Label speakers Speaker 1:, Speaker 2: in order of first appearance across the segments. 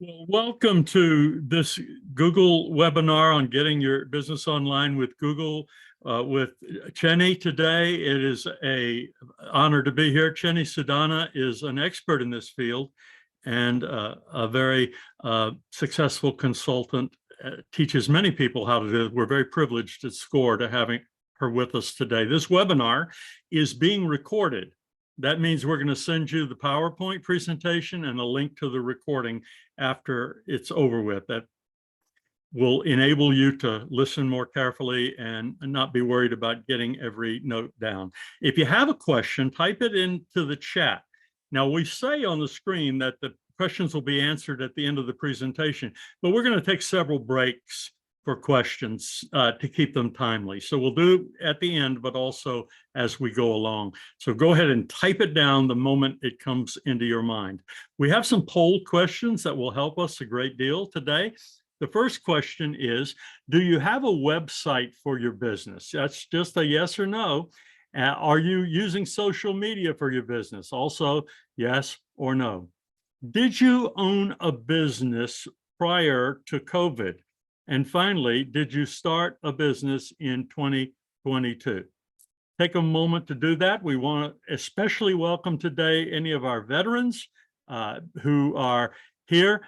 Speaker 1: Well, welcome to this Google webinar on getting your business online with Google with Chenny today. It is an honor to be here. Chenny Sudana is an expert in this field and a very successful consultant, teaches many people how to do it. We're very privileged at SCORE to having her with us today. This webinar is being recorded. That means we're going to send you the PowerPoint presentation and a link to the recording after it's over with. That will enable you to listen more carefully and not be worried about getting every note down. If you have a question, type it into the chat. Now, we say on the screen that the questions will be answered at the end of the presentation, but we're going to take several breaks for questions to keep them timely. So we'll do at the end, but also as we go along. So go ahead and type it down the moment it comes into your mind. We have some poll questions that will help us a great deal today. The first question is, do you have a website for your business? That's just a yes or no. Are you using social media for your business? Also, yes or no. Did you own a business prior to COVID? And finally, did you start a business in 2022? Take a moment to do that. We want to especially welcome today any of our veterans who are here.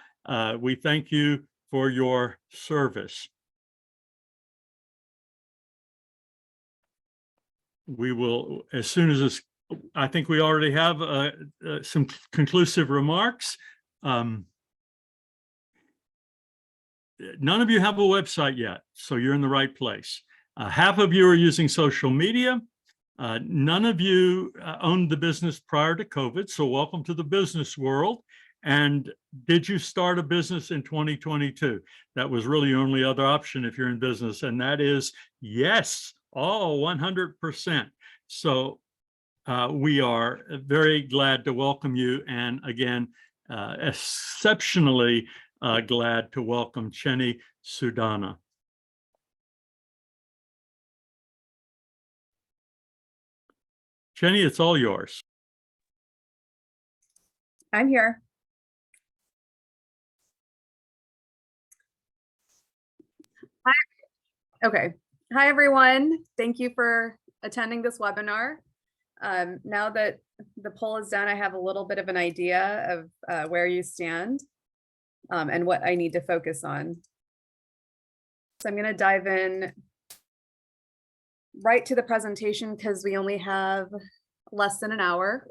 Speaker 1: We thank you for your service. We will, as soon as this, I think we already have some conclusive remarks. None of you have a website yet, so you're in the right place. Half of you are using social media. None of you owned the business prior to COVID, so welcome to the business world. And did you start a business in 2022? That was really your only other option if you're in business, and that is yes, all 100%. So we are very glad to welcome you, and again, exceptionally glad to welcome Chenny Sudana. Chenny, it's all yours.
Speaker 2: I'm here. Hi. Okay. Hi, everyone. Thank you for attending this webinar. Now that the poll is done, I have a little bit of an idea of where you stand and what I need to focus on. So I'm going to dive in right to the presentation because we only have less than an hour.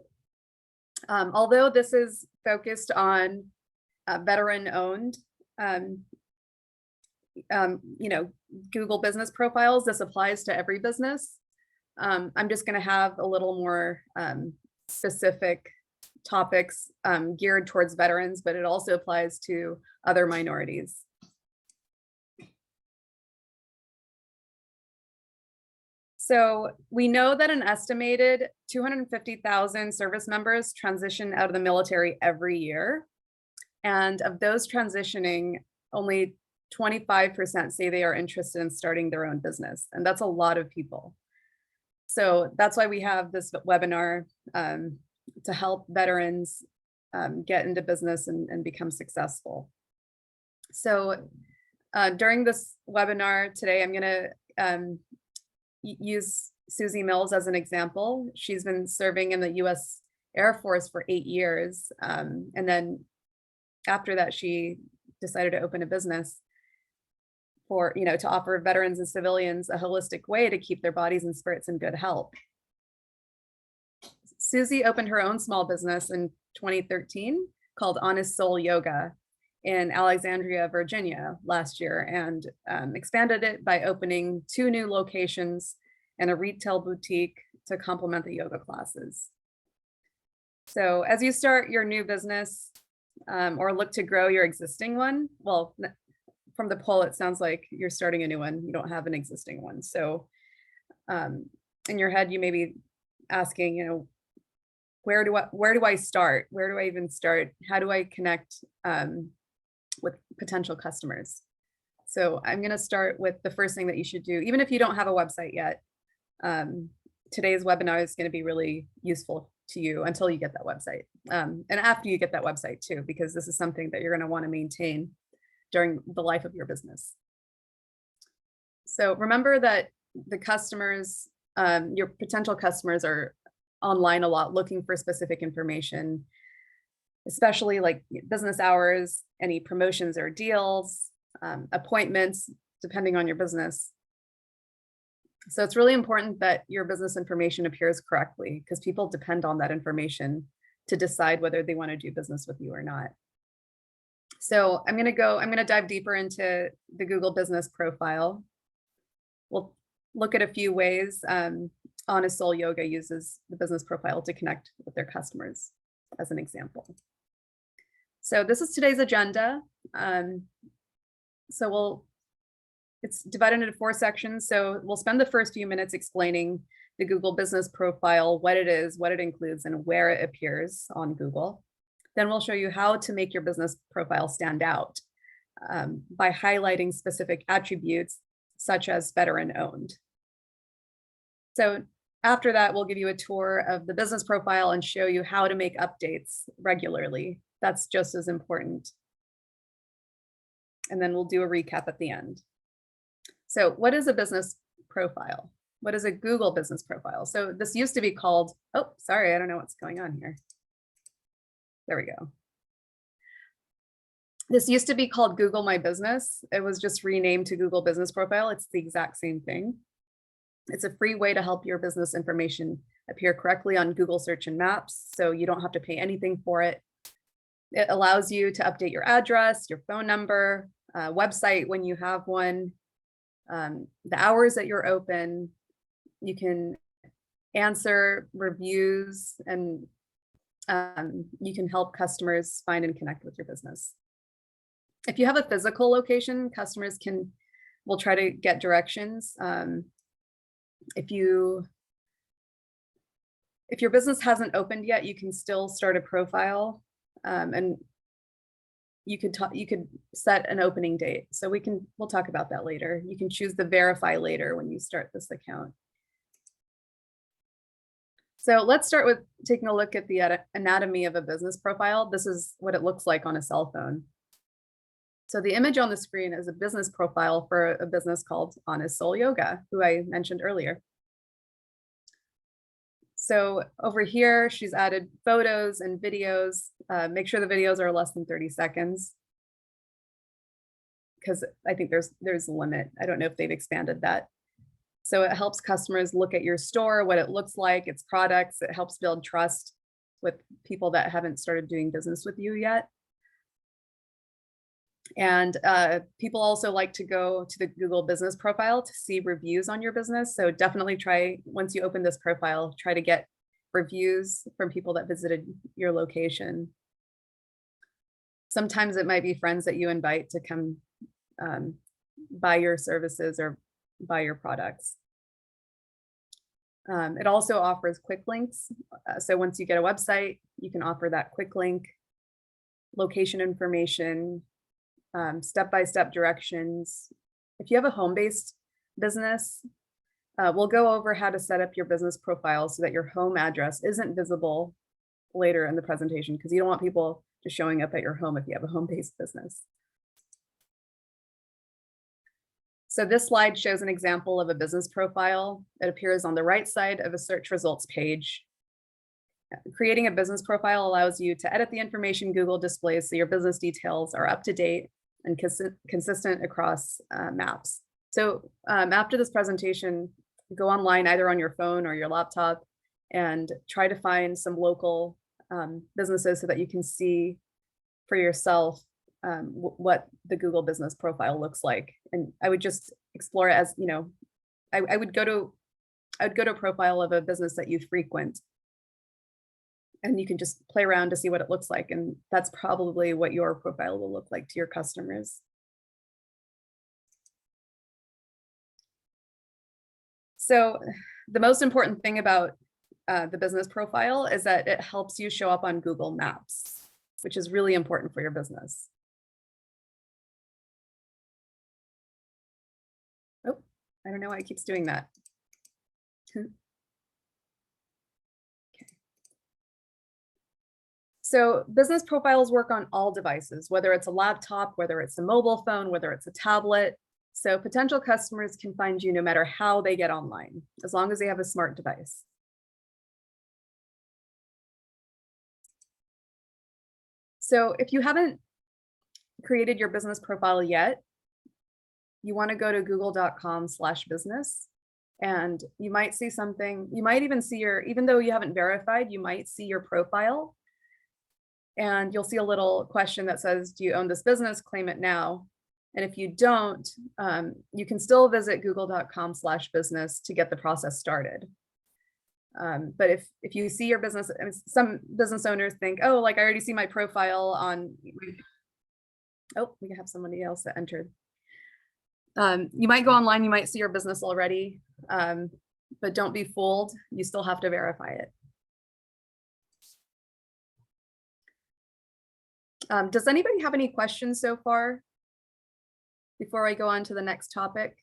Speaker 2: Although this is focused on veteran-owned, Google business profiles, this applies to every business. I'm just going to have a little more specific topics geared towards veterans, but it also applies to other minorities. So we know that an estimated 250,000 service members transition out of the military every year. And of those transitioning, only 25% say they are interested in starting their own business. And that's a lot of people. So that's why we have this webinar to help veterans get into business and become successful. So during this webinar today, I'm going to use Susie Mills as an example. She's been serving in the US Air Force for 8 years. And then after that, she decided to open a business for, to offer veterans and civilians a holistic way to keep their bodies and spirits in good health. Susie opened her own small business in 2013 called Honest Soul Yoga in Alexandria, Virginia last year, and expanded it by opening 2 new locations and a retail boutique to complement the yoga classes. So as you start your new business or look to grow your existing one, well, from the poll, it sounds like you're starting a new one. You don't have an existing one. So in your head, you may be asking, where do I start? Where do I even start? How do I connect with potential customers? So I'm going to start with the first thing that you should do, even if you don't have a website yet. Today's webinar is going to be really useful to you until you get that website. And after you get that website too, because this is something that you're going to want to maintain during the life of your business. So remember that the customers, your potential customers, are online a lot looking for specific information, especially like business hours, any promotions or deals, appointments, depending on your business. So it's really important that your business information appears correctly, because people depend on that information to decide whether they want to do business with you or not. So I'm going to dive deeper into the Google Business Profile. We'll look at a few ways. Honest Soul Yoga uses the business profile to connect with their customers, as an example. So this is today's agenda. It's divided into 4 sections. So we'll spend the first few minutes explaining the Google Business Profile, what it is, what it includes, and where it appears on Google. Then we'll show you how to make your business profile stand out by highlighting specific attributes such as veteran owned. So after that, we'll give you a tour of the business profile and show you how to make updates regularly. That's just as important. And then we'll do a recap at the end. So what is a business profile? What is a Google Business Profile? So this used to be called, oh, sorry, I don't know what's going on here. There we go. This used to be called Google My Business. It was just renamed to Google Business Profile. It's the exact same thing. It's a free way to help your business information appear correctly on Google Search and Maps, so you don't have to pay anything for it. It allows you to update your address, your phone number, website when you have one, the hours that you're open. You can answer reviews, and you can help customers find and connect with your business. If you have a physical location, customers will try to get directions. If your business hasn't opened yet, you can still start a profile, and you could set an opening date. So we'll talk about that later. You can choose the verify later when you start this account. So let's start with taking a look at the anatomy of a business profile. This is what it looks like on a cell phone. So the image on the screen is a business profile for a business called Honest Soul Yoga, who I mentioned earlier. So over here, she's added photos and videos. Make sure the videos are less than 30 seconds, because I think there's a limit. I don't know if they've expanded that. So it helps customers look at your store, what it looks like, its products. It helps build trust with people that haven't started doing business with you yet. And people also like to go to the Google Business Profile to see reviews on your business. So definitely try, once you open this profile, try to get reviews from people that visited your location. Sometimes it might be friends that you invite to come buy your services or buy your products. It also offers quick links. So once you get a website, you can offer that quick link, location information, step-by-step directions. If you have a home-based business, we'll go over how to set up your business profile so that your home address isn't visible later in the presentation, because you don't want people just showing up at your home if you have a home-based business. So this slide shows an example of a business profile. It appears on the right side of a search results page. Creating a business profile allows you to edit the information Google displays so your business details are up to date and consistent across maps. So after this presentation, go online either on your phone or your laptop and try to find some local businesses so that you can see for yourself what the Google Business Profile looks like. And I would just explore it as, I would go to a profile of a business that you frequent, and you can just play around to see what it looks like. And that's probably what your profile will look like to your customers. So the most important thing about the business profile is that it helps you show up on Google Maps, which is really important for your business. Oh, I don't know why it keeps doing that. So business profiles work on all devices, whether it's a laptop, whether it's a mobile phone, whether it's a tablet. So potential customers can find you no matter how they get online, as long as they have a smart device. So if you haven't created your business profile yet, you want to go to google.com/business, and you might see something, you might even see even though you haven't verified, you might see your profile, and you'll see a little question that says, do you own this business? Claim it now. And if you don't, you can still visit google.com/business to get the process started. But if you see your business, I mean, some business owners think, oh, like I already see my profile on, oh, we have somebody else that entered. You might go online, you might see your business already, but don't be fooled. You still have to verify it. Does anybody have any questions so far before I go on to the next topic?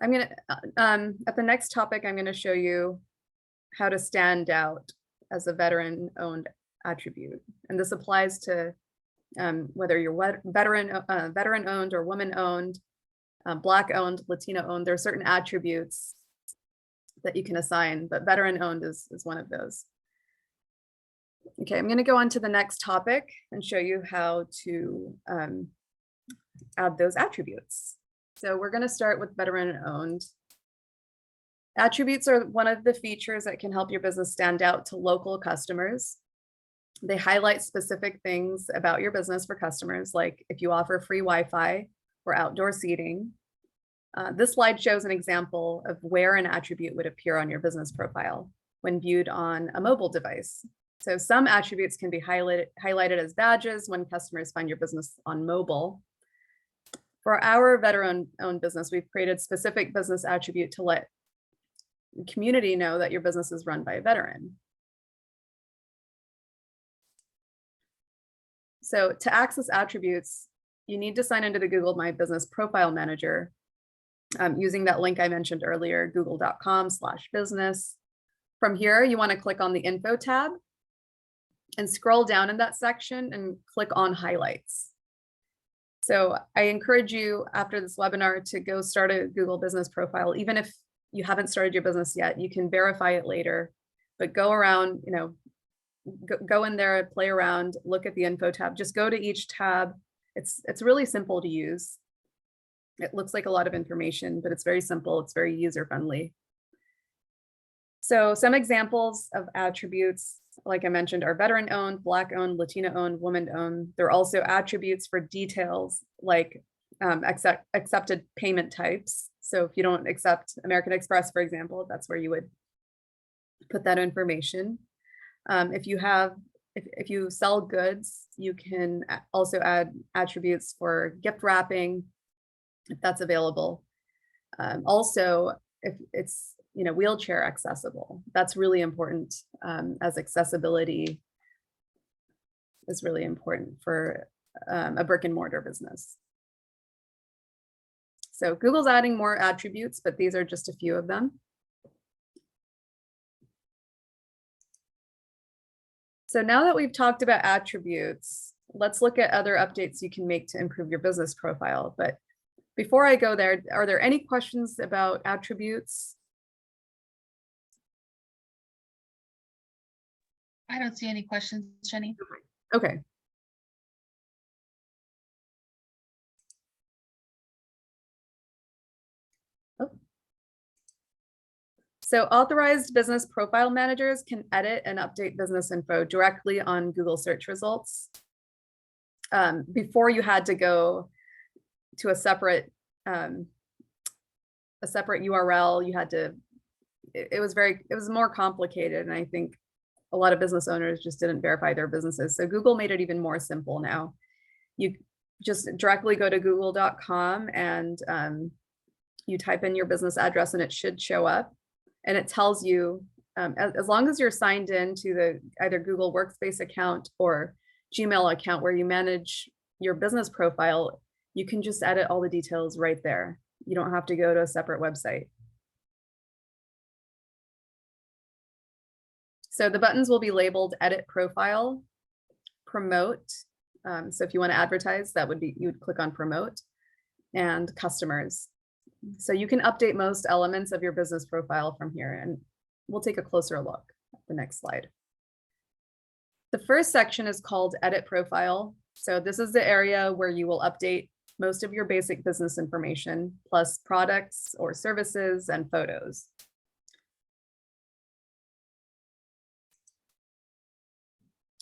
Speaker 2: I'm gonna, at the next topic, I'm gonna show you how to stand out as a veteran-owned attribute. And this applies to whether you're veteran-owned or woman-owned, Black-owned, Latino-owned. There are certain attributes that you can assign, but veteran-owned is one of those. Okay, I'm gonna go on to the next topic and show you how to add those attributes. So we're going to start with veteran-owned. Attributes are one of the features that can help your business stand out to local customers. They highlight specific things about your business for customers, like if you offer free Wi-Fi or outdoor seating. This slide shows an example of where an attribute would appear on your business profile when viewed on a mobile device. So some attributes can be highlighted as badges when customers find your business on mobile. For our veteran-owned business, we've created specific business attribute to let the community know that your business is run by a veteran. So to access attributes, you need to sign into the Google My Business Profile Manager using that link I mentioned earlier, google.com/business. From here, you want to click on the Info tab and scroll down in that section and click on Highlights. So I encourage you after this webinar to go start a Google business profile. Even if you haven't started your business yet, you can verify it later, but go around, go in there, play around, look at the Info tab, just go to each tab. It's really simple to use. It looks like a lot of information, but it's very simple. It's very user-friendly. So some examples of attributes, like I mentioned, are veteran-owned, Black-owned, Latino-owned, woman-owned. There are also attributes for details like accepted payment types. So if you don't accept American Express, for example, that's where you would put that information. If you sell goods, you can also add attributes for gift wrapping, if that's available. Also, if it's wheelchair accessible, that's really important, as accessibility is really important for a brick and mortar business. So Google's adding more attributes, but these are just a few of them. So now that we've talked about attributes, let's look at other updates you can make to improve your business profile. But before I go there, are there any questions about attributes?
Speaker 3: I don't see any questions, Jenny.
Speaker 2: Okay. Oh. So authorized business profile managers can edit and update business info directly on Google search results. Before you had to go to a separate URL, you had to, it was more complicated. And I think a lot of business owners just didn't verify their businesses. So Google made it even more simple now. You just directly go to google.com and you type in your business address and it should show up. And it tells you, as long as you're signed in to the either Google Workspace account or Gmail account where you manage your business profile, you can just edit all the details right there. You don't have to go to a separate website. So the buttons will be labeled edit profile, promote. So if you want to advertise, that would be, you would click on promote, and customers. So you can update most elements of your business profile from here, and we'll take a closer look at the next slide. The first section is called edit profile. So this is the area where you will update most of your basic business information, plus products or services and photos.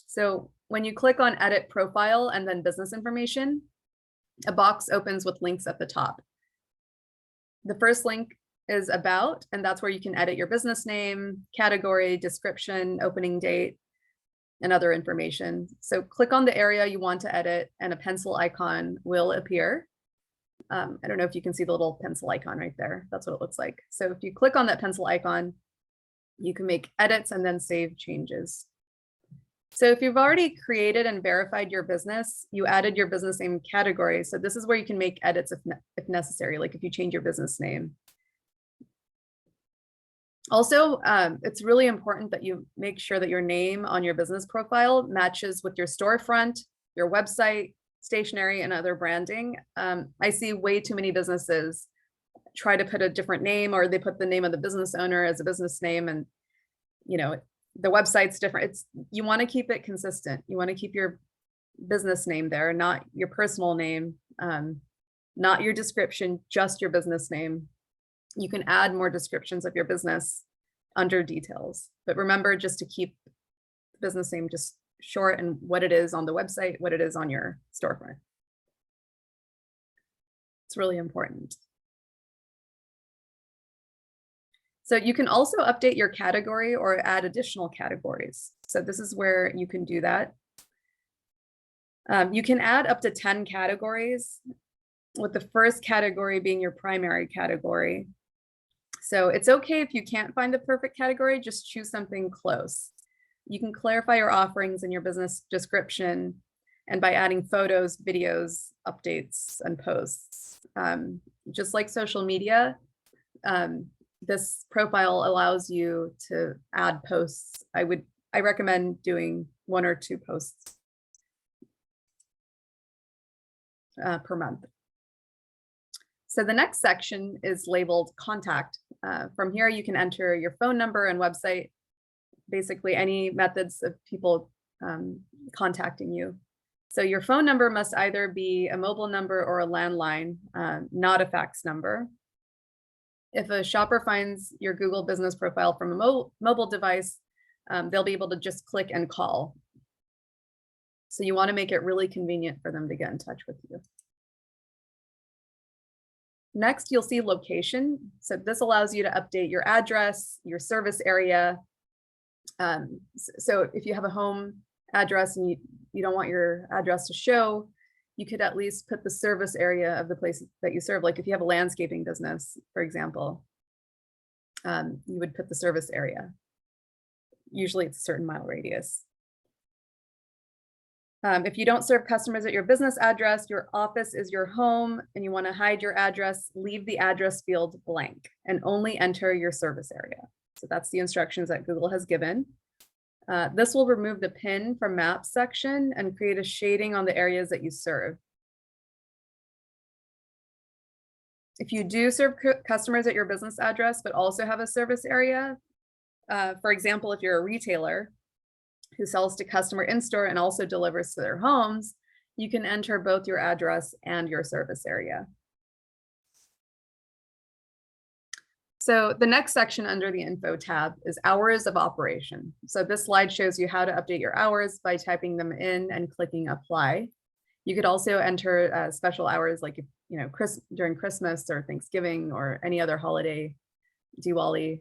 Speaker 2: So when you click on edit profile and then business information, a box opens with links at the top. The first link is about, and that's where you can edit your business name, category, description, opening date, and other information. So click on the area you want to edit and a pencil icon will appear. I don't know if you can see the little pencil icon right there. That's what it looks like. So if you click on that pencil icon, you can make edits and then save changes. So if you've already created and verified your business, you added your business name category. So this is where you can make edits if necessary, like if you change your business name. Also, it's really important that you make sure that your name on your business profile matches with your storefront, your website, stationery, and other branding. I see way too many businesses try to put a different name, or they put the name of the business owner as a business name, and you know, the website's different. You want to keep it consistent. You want to keep your business name there, not your personal name, not your description, just your business name. You can add more descriptions of your business under details, but remember just to keep the business name just short and what it is on the website, what it is on your storefront. It's really important. So you can also update your category or add additional categories. So this is where you can do that. You can add up to 10 categories, with the first category being your primary category. So it's okay if you can't find the perfect category, just choose something close. You can clarify your offerings in your business description and by adding photos, videos, updates, and posts. Just like social media, this profile allows you to add posts. I recommend doing 1 or 2 posts per month. So the next section is labeled contact. From here, you can enter your phone number and website, basically any methods of people contacting you. So your phone number must either be a mobile number or a landline, not a fax number. If a shopper finds your Google business profile from a mobile device, they'll be able to just click and call. So you want to make it really convenient for them to get in touch with you. Next, you'll see location. So this allows you to update your address, your service area. So if you have a home address and you don't want your address to show, you could at least put the service area of the place that you serve. Like if you have a landscaping business, for example, you would put the service area. Usually it's a certain mile radius. If you don't serve customers at your business address, your office is your home, and you want to hide your address, leave the address field blank and only enter your service area. So that's the instructions that Google has given. This will remove the pin from Maps section and create a shading on the areas that you serve. If you do serve customers at your business address, but also have a service area, for example, if you're a retailer who sells to customer in-store and also delivers to their homes, you can enter both your address and your service area. So the next section under the info tab is hours of operation. So this slide shows you how to update your hours by typing them in and clicking apply. You could also enter special hours, like if, during Christmas or Thanksgiving or any other holiday, Diwali,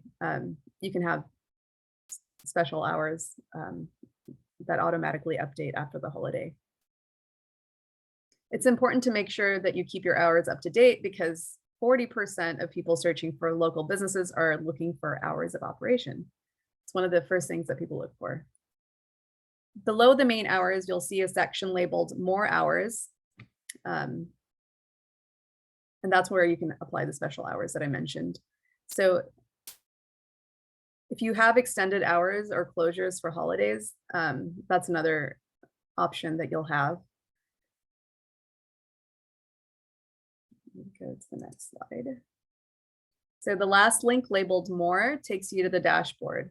Speaker 2: you can have special hours that automatically update after the holiday. It's important to make sure that you keep your hours up to date because 40% of people searching for local businesses are looking for hours of operation. It's one of the first things that people look for. Below the main hours, you'll see a section labeled more hours. And that's where you can apply the special hours that I mentioned. So If you have extended hours or closures for holidays, that's another option that you'll have. Go to the next slide. So the last link labeled more takes you to the dashboard.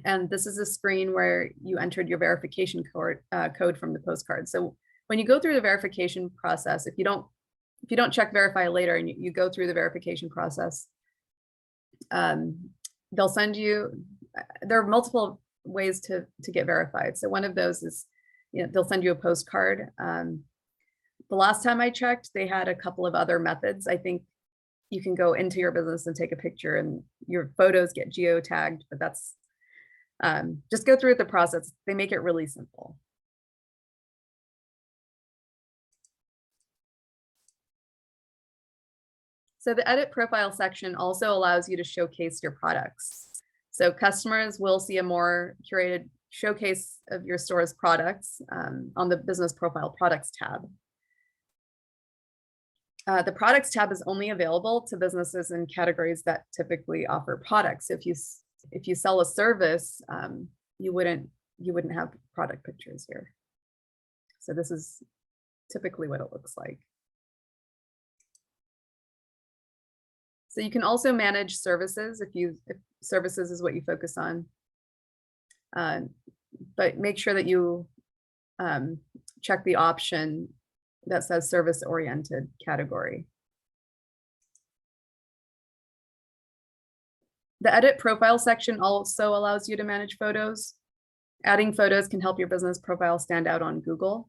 Speaker 2: And this is a screen where you entered your verification code from the postcard. So when you go through the verification process, if you don't check verify later and you go through the verification process, they'll send you, there are multiple ways to get verified. So one of those is, they'll send you a postcard. The last time I checked, they had a couple of other methods. I think you can go into your business and take a picture and your photos get geotagged, but that's, just go through the process. They make it really simple. So the edit profile section also allows you to showcase your products. So customers will see a more curated showcase of your store's products on the business profile products tab. The products tab is only available to businesses in categories that typically offer products. If you sell a service, you wouldn't have product pictures here. So this is typically what it looks like. So you can also manage services if services is what you focus on. But make sure that you check the option that says service-oriented category. The edit profile section also allows you to manage photos. Adding photos can help your business profile stand out on Google.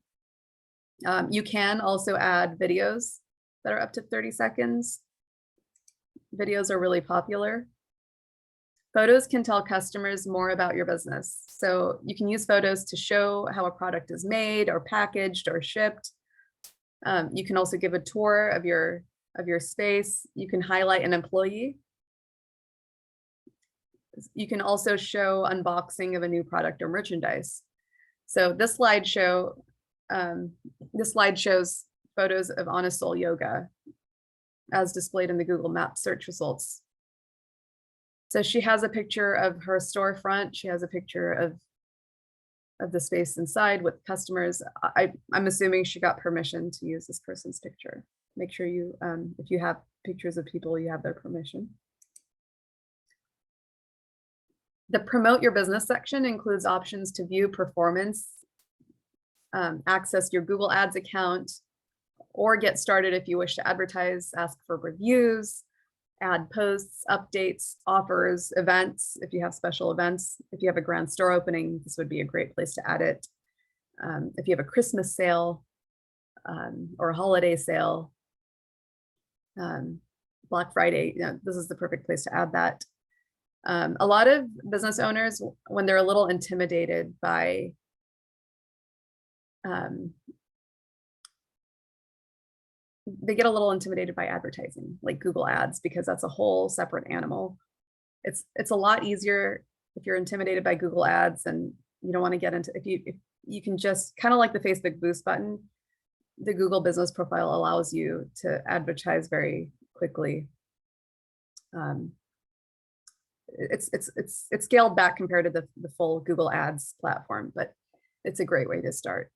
Speaker 2: You can also add videos that are up to 30 seconds. Videos are really popular. Photos can tell customers more about your business. So you can use photos to show how a product is made or packaged or shipped. You can also give a tour of your space. You can highlight an employee. You can also show unboxing of a new product or merchandise. So this slide shows photos of Honest Soul Yoga as displayed in the Google Maps search results. So she has a picture of her storefront. She has a picture of the space inside with customers. I'm assuming she got permission to use this person's picture. Make sure you, if you have pictures of people, you have their permission. The promote your business section includes options to view performance, access your Google Ads account, or get started if you wish to advertise, ask for reviews, add posts, updates, offers, events, if you have special events. If you have a grand store opening, this would be a great place to add it. If you have a Christmas sale or a holiday sale, Black Friday, this is the perfect place to add that. A lot of business owners, when they're a little intimidated by they get a little intimidated by advertising, like Google Ads, because that's a whole separate animal. It's a lot easier if you're intimidated by Google Ads and you don't want to get into, if you can just kind of like the Facebook boost button, the Google business profile allows you to advertise very quickly. It's scaled back compared to the full Google Ads platform, but it's a great way to start.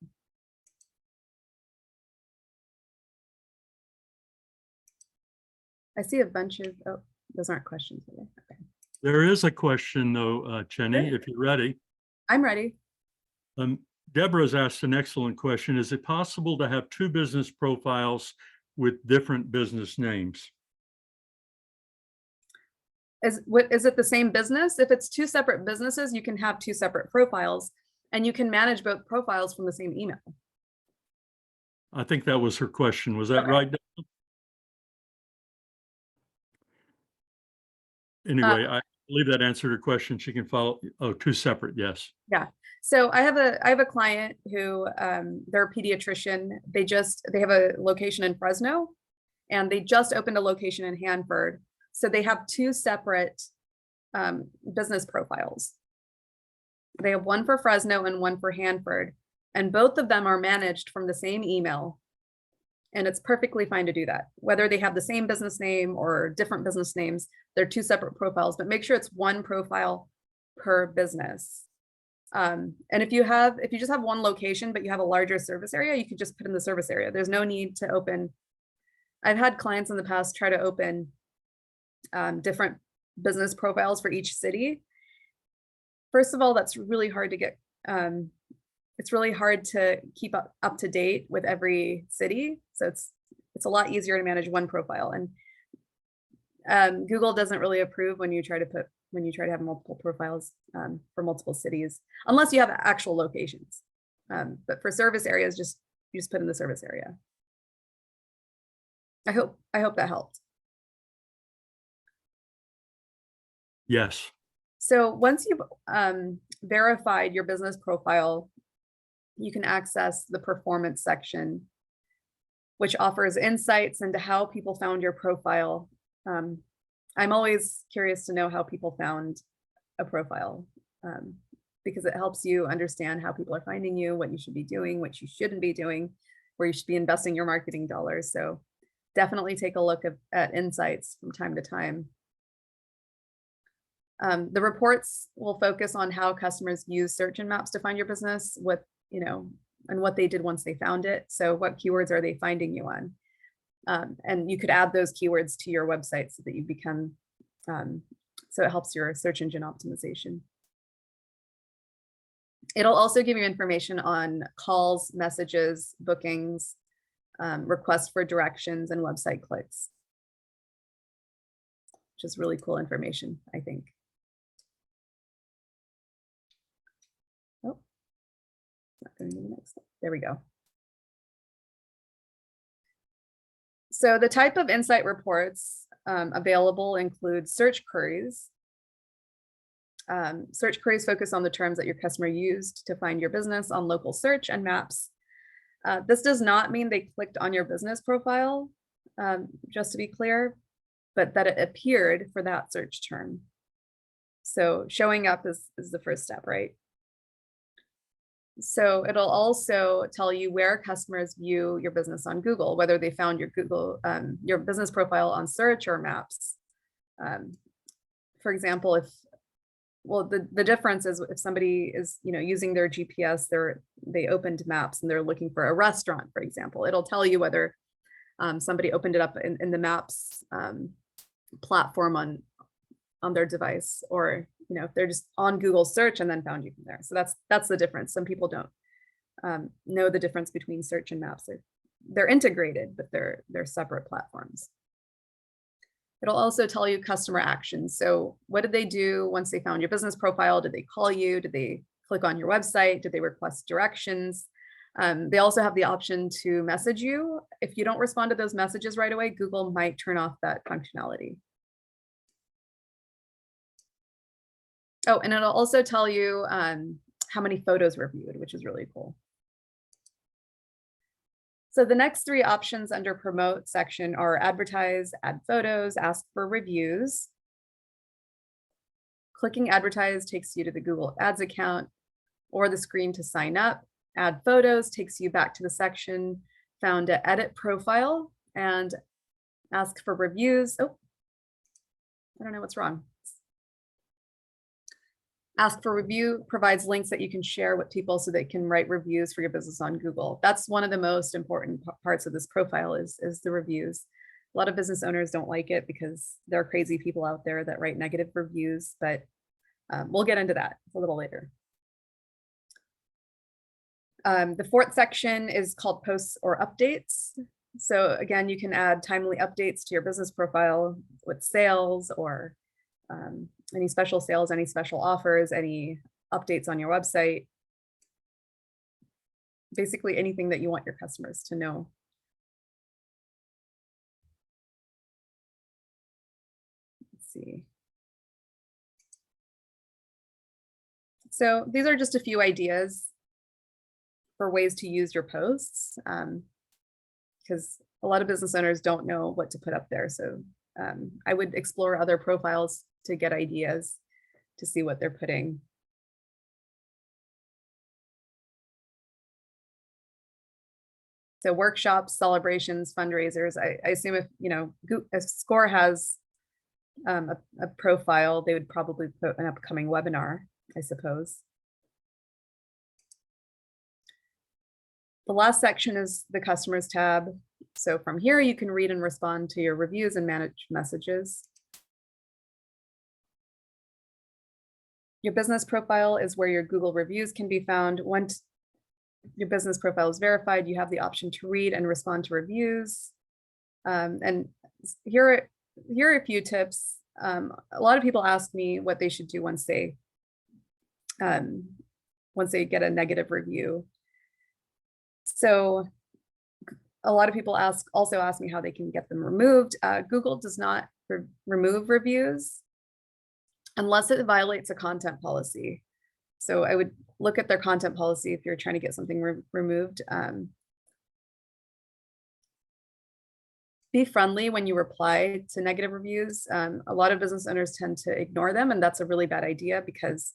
Speaker 2: I see a bunch of, oh, those aren't questions. Okay.
Speaker 1: There is a question though, Jenny, if you're ready.
Speaker 2: I'm ready.
Speaker 1: Deborah's asked an excellent question. Is it possible to have two business profiles with different business names?
Speaker 2: Is it the same business? If it's two separate businesses, you can have two separate profiles and you can manage both profiles from the same email.
Speaker 1: I think that was her question. Was that
Speaker 2: Okay.
Speaker 1: right? Anyway, I believe that answered her question. She can follow. Oh, two separate. Yes.
Speaker 2: Yeah. So I have a client who they're a pediatrician. They have a location in Fresno and they just opened a location in Hanford. So they have two separate business profiles. They have one for Fresno and one for Hanford, and both of them are managed from the same email. And it's perfectly fine to do that. Whether they have the same business name or different business names, they're two separate profiles, but make sure it's one profile per business. And if you just have one location, but you have a larger service area, you could just put in the service area. There's no need to open. I've had clients in the past try to open different business profiles for each city. First of all, that's really hard to get. It's really hard to keep up to date with every city. So it's a lot easier to manage one profile. And Google doesn't really approve when you try to have multiple profiles for multiple cities, unless you have actual locations. But for service areas, you just put in the service area. I hope that helped.
Speaker 1: Yes.
Speaker 2: So once you've verified your business profile, you can access the performance section, which offers insights into how people found your profile. I'm always curious to know how people found a profile, because it helps you understand how people are finding you, what you should be doing, what you shouldn't be doing, where you should be investing your marketing dollars. So definitely take a look at insights from time to time. The reports will focus on how customers use search and maps to find your business, and what they did once they found it. So what keywords are they finding you on? And you could add those keywords to your website so that you become, so it helps your search engine optimization. It'll also give you information on calls, messages, bookings, requests for directions, and website clicks, which is really cool information, I think. Oh, not going to the next slide. There we go. So the type of insight reports available include search queries. Search queries focus on the terms that your customer used to find your business on local search and maps. This does not mean they clicked on your business profile, just to be clear, but that it appeared for that search term. So showing up is the first step, right? So it'll also tell you where customers view your business on Google, whether they found your your business profile on search or maps. For example, the difference is if somebody is using their GPS, they opened maps and they're looking for a restaurant, for example, it'll tell you whether somebody opened it up in the maps platform on their device, or if they're just on Google search and then found you from there. So that's the difference. Some people don't know the difference between search and maps. They're integrated, but they're separate platforms. It'll also tell you customer actions. So what did they do once they found your business profile? Did they call you? Did they click on your website? Did they request directions? They also have the option to message you. If you don't respond to those messages right away, Google might turn off that functionality. Oh, and it'll also tell you how many photos were viewed, which is really cool. So the next three options under promote section are advertise, add photos, ask for reviews. Clicking advertise takes you to the Google Ads account or the screen to sign up. Add photos takes you back to the section found at edit profile, and ask for reviews. Oh, I don't know what's wrong. Ask for review provides links that you can share with people so they can write reviews for your business on Google. That's one of the most important parts of this profile is the reviews. A lot of business owners don't like it because there are crazy people out there that write negative reviews, but we'll get into that a little later. The fourth section is called posts or updates. So again, you can add timely updates to your business profile with sales or any special sales, any special offers, any updates on your website. Basically anything that you want your customers to know. Let's see. So these are just a few ideas for ways to use your posts, because a lot of business owners don't know what to put up there. So I would explore other profiles to get ideas to see what they're putting. So workshops, celebrations, fundraisers. I assume if, you know, if SCORE has a profile, they would probably put an upcoming webinar, I suppose. The last section is the customers tab. So from here, you can read and respond to your reviews and manage messages. Your business profile is where your Google reviews can be found. Once your business profile is verified, you have the option to read and respond to reviews. And here are a few tips. A lot of people ask me what they should do once they get a negative review. So a lot of people also ask me how they can get them removed. Google does not remove reviews unless it violates a content policy. So I would look at their content policy if you're trying to get something removed. Be friendly when you reply to negative reviews. A lot of business owners tend to ignore them, and that's a really bad idea, because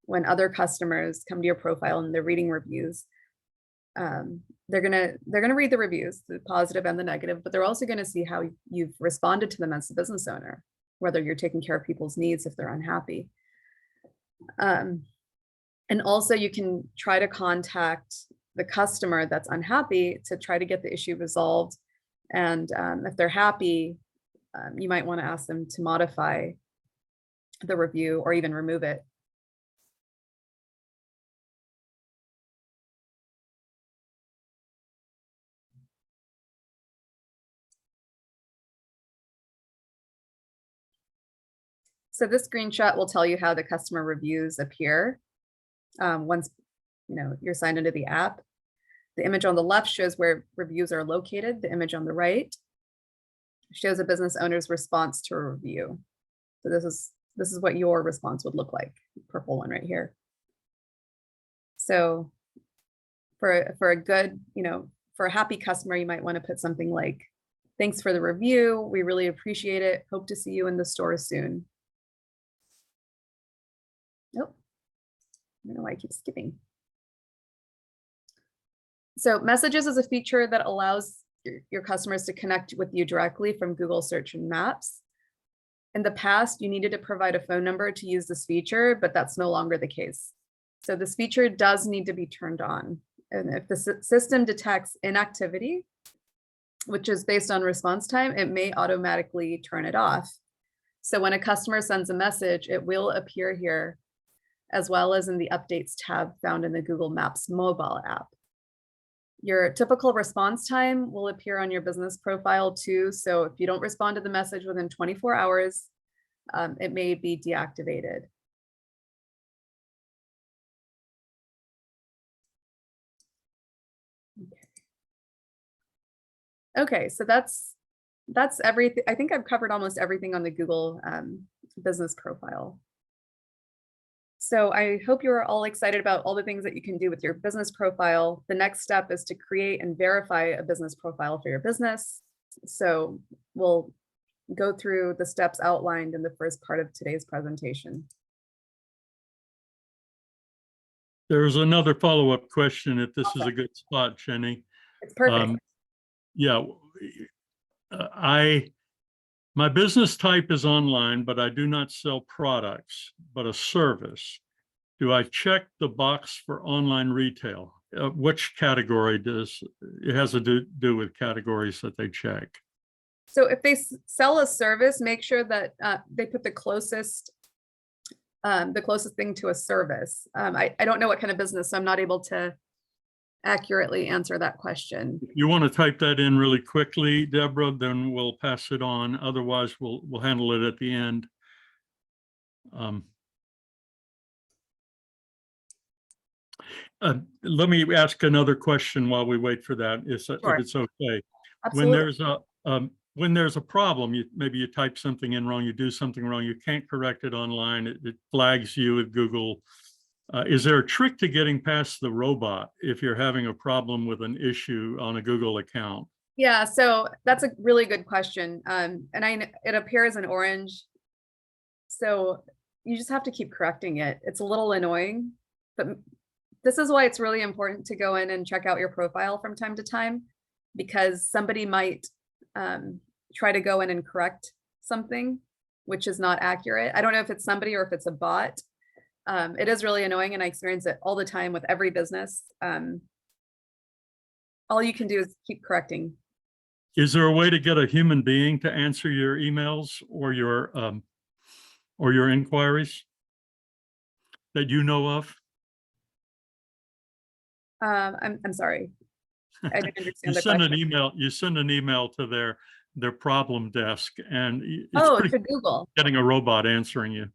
Speaker 2: when other customers come to your profile and they're reading reviews, they're gonna read the reviews, the positive and the negative, but they're also gonna see how you've responded to them as a business owner, whether you're taking care of people's needs if they're unhappy. And also you can try to contact the customer that's unhappy to try to get the issue resolved. And if they're happy, you might want to ask them to modify the review or even remove it. So this screenshot will tell you how the customer reviews appear once you're signed into the app. The image on the left shows where reviews are located. The image on the right shows a business owner's response to a review. So this is what your response would look like, purple one right here. So for a good, for a happy customer, you might want to put something like, "Thanks for the review. We really appreciate it. Hope to see you in the store soon." Nope. I don't know why I keep skipping. So messages is a feature that allows your customers to connect with you directly from Google Search and Maps. In the past, you needed to provide a phone number to use this feature, but that's no longer the case. So this feature does need to be turned on. And if the system detects inactivity, which is based on response time, it may automatically turn it off. So when a customer sends a message, it will appear here, as well as in the Updates tab found in the Google Maps mobile app. Your typical response time will appear on your business profile too. So if you don't respond to the message within 24 hours, it may be deactivated. Okay, so that's everything. I think I've covered almost everything on the Google business profile. So I hope you're all excited about all the things that you can do with your business profile. The next step is to create and verify a business profile for your business. So we'll go through the steps outlined in the first part of today's presentation.
Speaker 1: There's another follow-up question if this is a good spot, Jenny.
Speaker 2: It's perfect.
Speaker 1: Yeah, my business type is online, but I do not sell products, but a service. Do I check the box for online retail? Which category does it has to do with categories that they check?
Speaker 2: So if they sell a service, make sure that they put the closest thing to a service. I don't know what kind of business, so I'm not able to accurately answer that question.
Speaker 1: If you want to type that in really quickly, Deborah, then we'll pass it on. Otherwise, we'll handle it at the end. Let me ask another question while we wait for that,
Speaker 2: Sure.
Speaker 1: if it's okay.
Speaker 2: Absolutely.
Speaker 1: When there's a problem, maybe you type something in wrong, you do something wrong, you can't correct it online, it flags you with Google. Is there a trick to getting past the robot if you're having a problem with an issue on a Google account?
Speaker 2: Yeah, so that's a really good question. And it appears in orange. So you just have to keep correcting it. It's a little annoying, but this is why it's really important to go in and check out your profile from time to time. because somebody might try to go in and correct something, which is not accurate. I don't know if it's somebody or if it's a bot. It is really annoying, and I experience it all the time with every business. All you can do is keep correcting.
Speaker 1: Is there a way to get a human being to answer your emails or your inquiries that you know of?
Speaker 2: I'm sorry. I didn't
Speaker 1: You
Speaker 2: understand the
Speaker 1: send an
Speaker 2: question.
Speaker 1: email, you send an email to their problem desk, and it's
Speaker 2: Oh,
Speaker 1: pretty
Speaker 2: to Google.
Speaker 1: getting a robot answering you.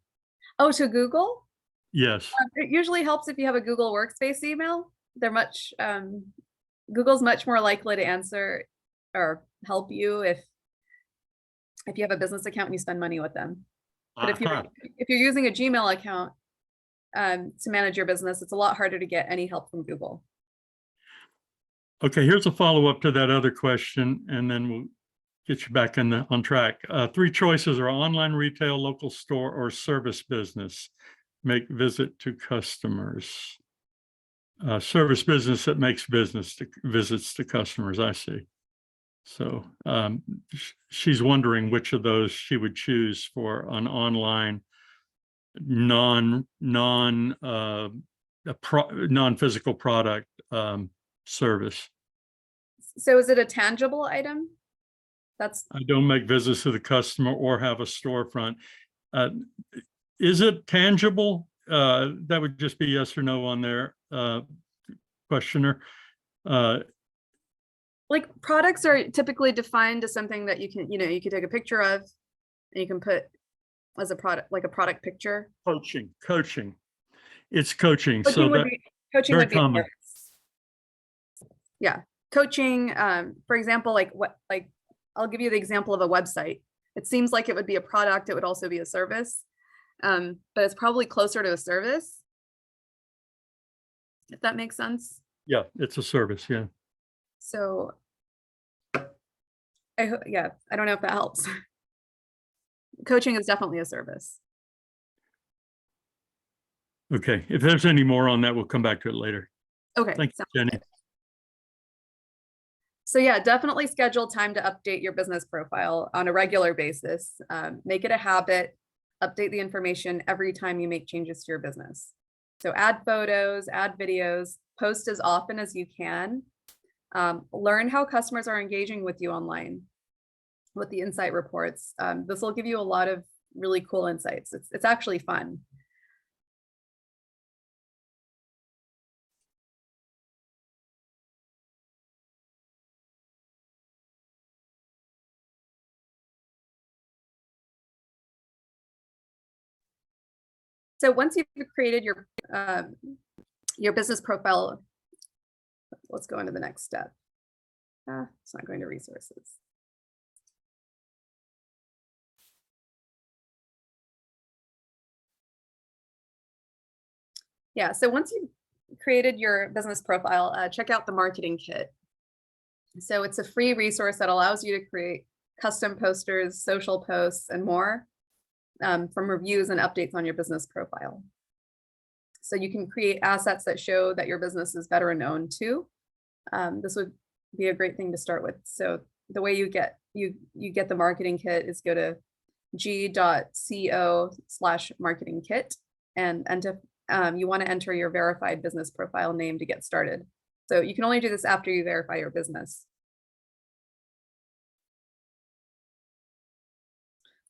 Speaker 2: Oh, to Google?
Speaker 1: Yes.
Speaker 2: It usually helps if you have a Google Workspace email. They're much, Google's much more likely to answer or help you if you have a business account and you spend money with them. But if
Speaker 1: Aha.
Speaker 2: you're using a Gmail account to manage your business, it's a lot harder to get any help from Google.
Speaker 1: Okay, here's a follow-up to that other question, and then we'll get you back on track. 3 choices are online retail, local store, or service business. Make visit to customers. Service business that makes visits to customers, I see. So she's wondering which of those she would choose for an online non-physical product service.
Speaker 2: So is it a tangible item? That's
Speaker 1: I don't make visits to the customer or have a storefront. Is it tangible? That would just be yes or no on there, questioner.
Speaker 2: like products are typically defined as something that you can, you can take a picture of and you can put as a product, like a product picture.
Speaker 1: Coaching. It's coaching. So
Speaker 2: Coaching would
Speaker 1: that
Speaker 2: be coaching
Speaker 1: very
Speaker 2: would be a
Speaker 1: common.
Speaker 2: service. Yeah. Coaching, for example, I'll give you the example of a website. It seems like it would be a product, it would also be a service. But it's probably closer to a service, if that makes sense.
Speaker 1: Yeah, it's a service. Yeah.
Speaker 2: So yeah, I don't know if that helps. Coaching is definitely a service.
Speaker 1: Okay. If there's any more on that, we'll come back to it later.
Speaker 2: Okay.
Speaker 1: Thank you,
Speaker 2: sounds
Speaker 1: Jenny.
Speaker 2: good. So yeah, definitely schedule time to update your business profile on a regular basis. Make it a habit, update the information every time you make changes to your business. So add photos, add videos, post as often as you can. Learn how customers are engaging with you online with the insight reports. This will give you a lot of really cool insights. It's actually fun. So once you've created your business profile, let's go into the next step. It's not going to resources. Yeah, so once you've created your business profile, check out the marketing kit. So it's a free resource that allows you to create custom posters, social posts, and more from reviews and updates on your business profile. So you can create assets that show that your business is better known too. This would be a great thing to start with. So the way you get the marketing kit is go to g.co/marketing kit and you want to enter your verified business profile name to get started. So you can only do this after you verify your business.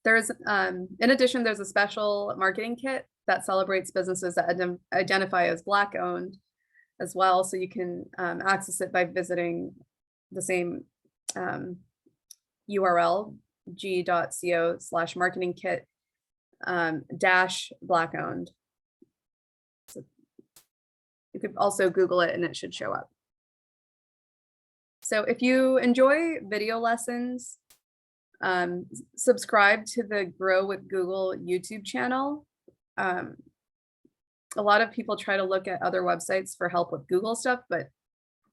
Speaker 2: There's, in addition, there's a special marketing kit that celebrates businesses that identify as Black owned as well. So you can access it by visiting the same URL, g.co/marketing kit -Black owned. So you could also Google it and it should show up. So if you enjoy video lessons, subscribe to the Grow with Google YouTube channel. A lot of people try to look at other websites for help with Google stuff, but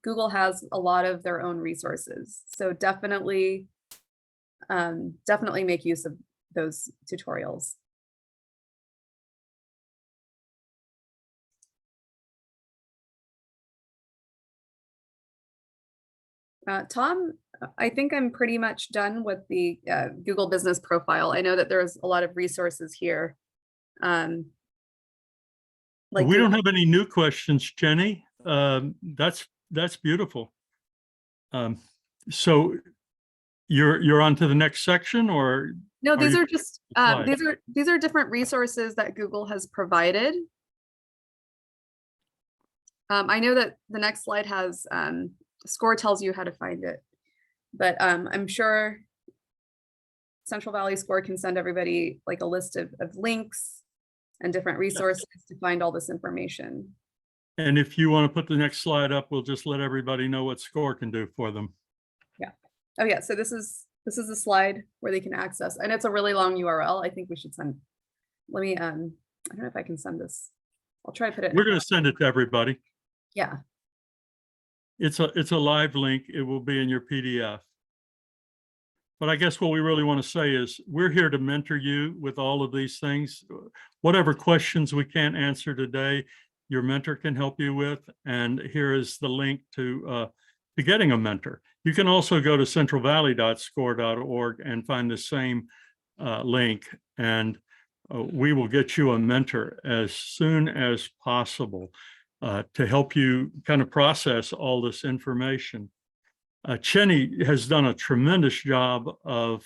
Speaker 2: Google has a lot of their own resources. So definitely make use of those tutorials. Tom, I think I'm pretty much done with the Google business profile. I know that there's a lot of resources here. Like
Speaker 1: We
Speaker 2: Google-
Speaker 1: don't have any new questions, Jenny. That's beautiful. So you're on to the next section, or
Speaker 2: No,
Speaker 1: are
Speaker 2: these
Speaker 1: you-
Speaker 2: are just
Speaker 1: slide?
Speaker 2: these are different resources that Google has provided. I know that the next slide has score tells you how to find it, but I'm sure Central Valley Score can send everybody like a list of links and different resources to find all this information.
Speaker 1: And if you want to put the next slide up, we'll just let everybody know what SCORE can do for them.
Speaker 2: Oh yeah, so this is the slide where they can access, and it's a really long URL. I think we should send. Let me I don't know if I can send this. I'll try to put it.
Speaker 1: We're going to send it to everybody.
Speaker 2: Yeah.
Speaker 1: It's a live link. It will be in your PDF. But I guess what we really want to say is we're here to mentor you with all of these things. Whatever questions we can't answer today, your mentor can help you with. And here is the link to getting a mentor. You can also go to centralvalley.score.org and find the same link, and we will get you a mentor as soon as possible to help you kind of process all this information. Chenny has done a tremendous job of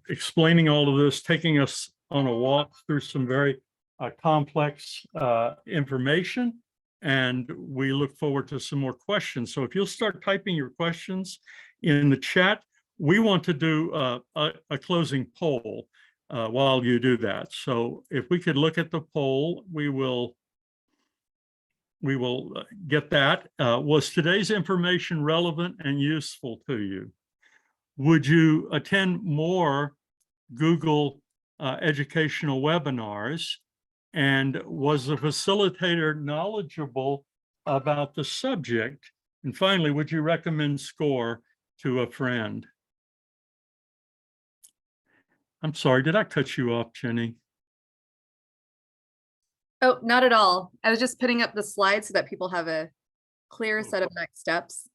Speaker 1: explaining all of this, taking us on a walk through some very complex information. And we look forward to some more questions. So if you'll start typing your questions in the chat, we want to do a closing poll while you do that. So if we could look at the poll, we will get that. Was today's information relevant and useful to you? Would you attend more Google educational webinars? And was the facilitator knowledgeable about the subject? And finally, would you recommend SCORE to a friend? I'm sorry, did I cut you off, Jenny?
Speaker 2: Oh, not at all. I was just putting up the slides so that people have a clear set of next steps.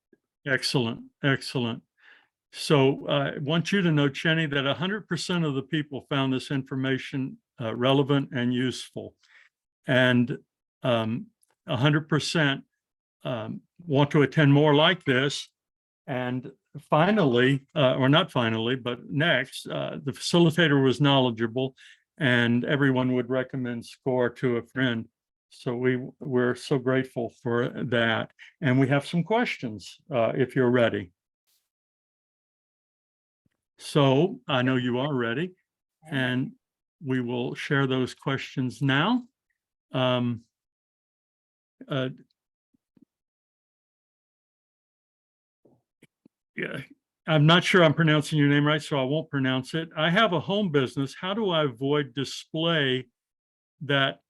Speaker 1: Excellent, excellent. So I want you to know, Jenny, that 100% of the people found this information relevant and useful. And 100% want to attend more like this. And finally, or not finally, but next, the facilitator was knowledgeable and everyone would recommend SCORE to a friend. So we're so grateful for that. And we have some questions if you're ready. So I know you are ready, and we will share those questions now. Yeah, I'm not sure I'm pronouncing your name right, so I won't pronounce it. I have a home business. How do I avoid display that?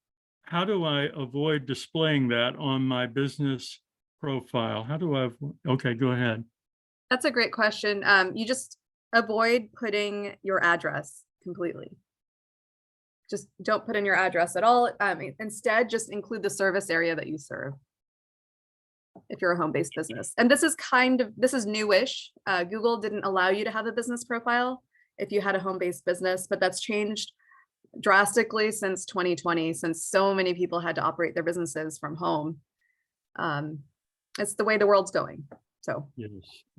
Speaker 1: How do I avoid displaying that on my business profile? How do I? Okay, go ahead.
Speaker 2: That's a great question. You just avoid putting your address completely. Just don't put in your address at all. Instead, just include the service area that you serve if you're a home-based business. And this is newish. Google didn't allow you to have a business profile if you had a home-based business, but that's changed drastically since 2020, since so many people had to operate their businesses from home. It's the way the world's going. So
Speaker 1: Yes,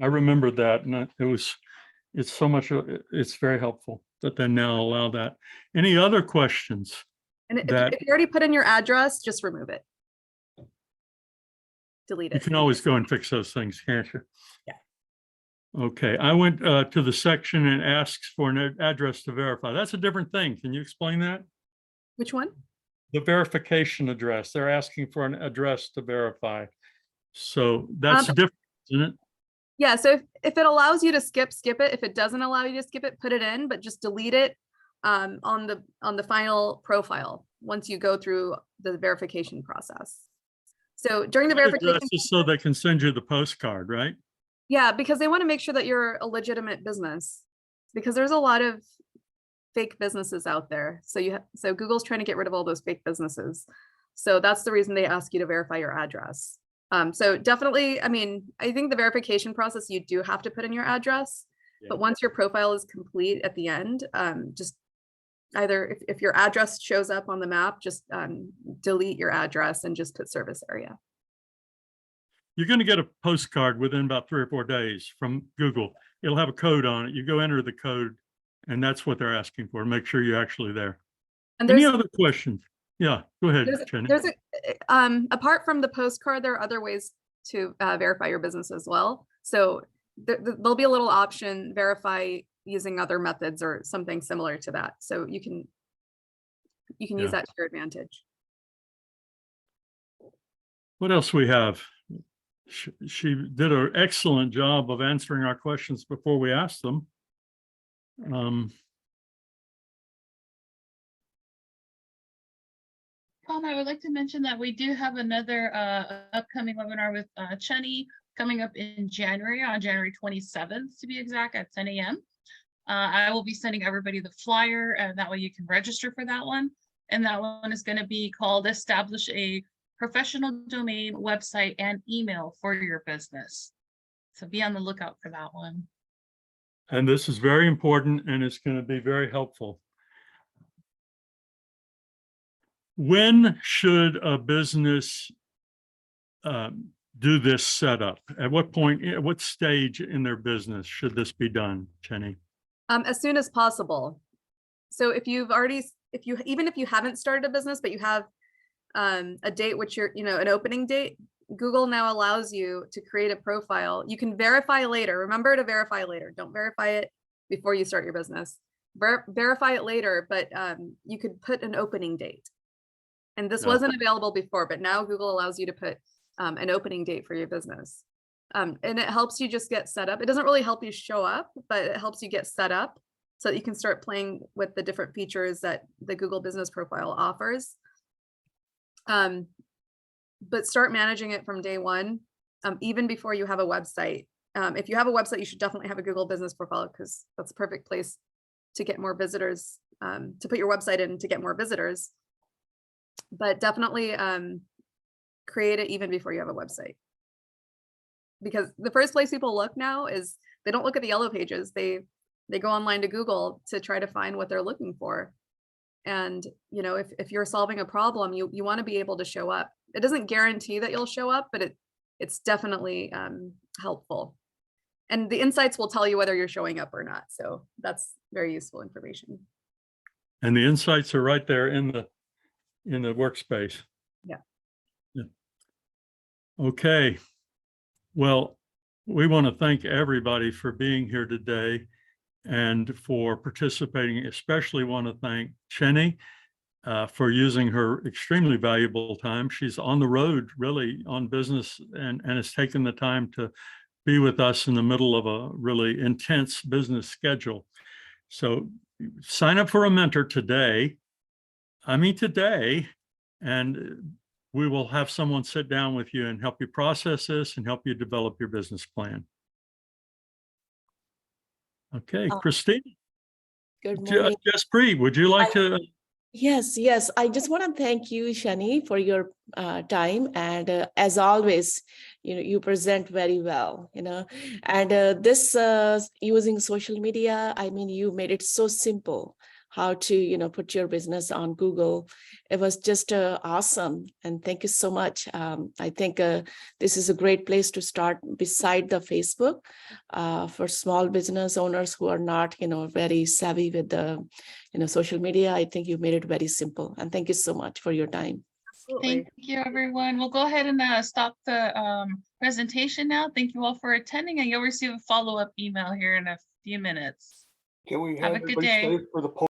Speaker 1: I remember that, and it's so much, it's very helpful that they now allow that. Any other questions?
Speaker 2: and if you already put in your address, just remove it. Delete
Speaker 1: You
Speaker 2: it.
Speaker 1: can always go and fix those things, can't you?
Speaker 2: Yeah.
Speaker 1: Okay, I went to the section and asks for an address to verify. That's a different thing. Can you explain that?
Speaker 2: Which one?
Speaker 1: The verification address. They're asking for an address to verify. So that's different, isn't it?
Speaker 2: Yeah, so if it allows you to skip it. If it doesn't allow you to skip it, put it in, but just delete it on the final profile once you go through the verification process. So during the verification,
Speaker 1: Just so they can send you the postcard, right?
Speaker 2: yeah, because they want to make sure that you're a legitimate business, because there's a lot of fake businesses out there. So Google's trying to get rid of all those fake businesses. So that's the reason they ask you to verify your address. So definitely, I mean, I think the verification process, you do have to put in your address, but
Speaker 1: Yeah.
Speaker 2: once your profile is complete at the end, just either if your address shows up on the map, just delete your address and just put service area.
Speaker 1: You're going to get a postcard within about 3 or 4 days from Google. It'll have a code on it. You go enter the code, and that's what they're asking for. Make sure you're actually there.
Speaker 2: And
Speaker 1: Any
Speaker 2: there's
Speaker 1: other questions? Yeah, go ahead, Jenny.
Speaker 2: there's apart from the postcard, there are other ways to verify your business as well. So there'll be a little option, verify using other methods or something similar to that. So you can
Speaker 1: Yeah.
Speaker 2: use that to your advantage.
Speaker 1: What else we have? She did an excellent job of answering our questions before we asked them.
Speaker 3: Tom, I would like to mention that we do have another upcoming webinar with Chenny coming up in January, on January 27th to be exact, at 10 a.m. I will be sending everybody the flyer, and that way you can register for that one. And that one is going to be called Establish a Professional Domain, Website, and Email for Your Business. So be on the lookout for that one.
Speaker 1: And this is very important, and it's going to be very helpful. When should a business do this setup? At what point, at what stage in their business should this be done, Jenny?
Speaker 2: As soon as possible. So if you've already, even if you haven't started a business, but you have a date which you're, an opening date, Google now allows you to create a profile. You can verify later. Remember to verify later. Don't verify it before you start your business. Verify it later, but you could put an opening date. And this wasn't available before, but now Google allows you to put an opening date for your business. And it helps you just get set up. It doesn't really help you show up, but it helps you get set up so that you can start playing with the different features that the Google Business Profile offers. But start managing it from day one, even before you have a website. If you have a website, you should definitely have a Google Business Profile, because that's a perfect place to get more visitors, to put your website in to get more visitors. But definitely create it even before you have a website. Because the first place people look now is, they don't look at the yellow pages. They go online to Google to try to find what they're looking for. And, if you're solving a problem, you want to be able to show up. It doesn't guarantee that you'll show up, but it's definitely helpful. And the insights will tell you whether you're showing up or not. So that's very useful information.
Speaker 1: And the insights are right there in the workspace.
Speaker 2: Yeah.
Speaker 1: Okay. Well, we want to thank everybody for being here today and for participating. Especially want to thank Chenny for using her extremely valuable time. She's on the road, really on business, and has taken the time to be with us in the middle of a really intense business schedule. So sign up for a mentor today. Today, and we will have someone sit down with you and help you process this and help you develop your business plan. Okay, Christine.
Speaker 4: Good morning.
Speaker 1: Jaspreet, would you like to?
Speaker 4: Yes. I just want to thank you, Shani, for your time. And as always, you present very well, and this using social media, you made it so simple how to, put your business on Google. It was just awesome. And thank you so much. I think this is a great place to start beside the Facebook for small business owners who are not, very savvy with the, social media. I think you made it very simple. And thank you so much for your time.
Speaker 2: Absolutely.
Speaker 3: Thank you, everyone. We'll go ahead and stop the presentation now. Thank you all for attending, and you'll receive a follow-up email here in a few minutes.
Speaker 5: Can we
Speaker 3: Have
Speaker 5: have
Speaker 3: a good
Speaker 5: everybody
Speaker 3: day.
Speaker 5: stay for the poll?